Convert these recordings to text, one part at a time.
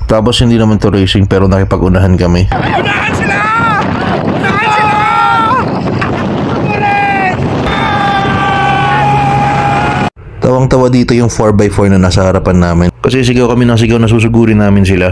Tapos hindi naman to racing pero nakipag-unahan kami. Unahan sila! Unahan sila! Tawang-tawa dito yung 4x4 na nasa harapan namin. Kasi sigaw kami ng sigaw na susugurin namin sila.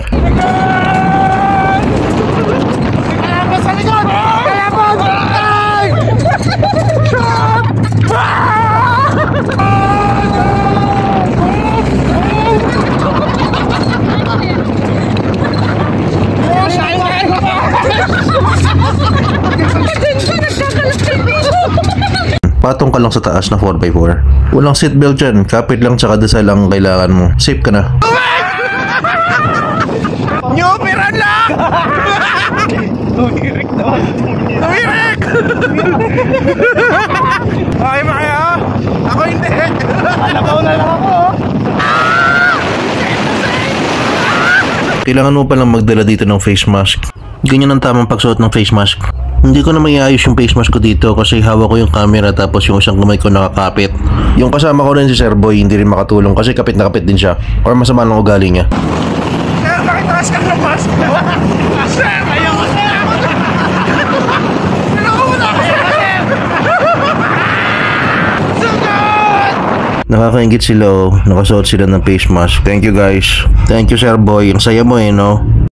Patong ka lang sa taas na 4x4. Walang seatbelt dyan. Kapit lang tsaka dasal lang kailangan mo. Safe ka na. New operan lang! Tumirik naman. Tumirik! Okay ba kaya? Ako hindi. Nakaw na lang ako. Kailangan mo palang magdala dito ng face mask. Ganyan ang tamang pagsuot ng face mask. Hindi ko na maiayos yung face mask ko dito kasi hawak ko yung camera tapos yung isang kamay ko nakakapit. Yung kasama ko rin si Sir Boy hindi rin makatulong kasi kapit na kapit din siya. Or masama ng ugali niya. Sir, nakitaas ka ng mask. Sir, ayaw ko sir. Pero ako na sir. Sugod! Nakakaingit sila oh. Nakasuot sila ng face mask. Thank you guys. Thank you Sir Boy. Ang saya mo no?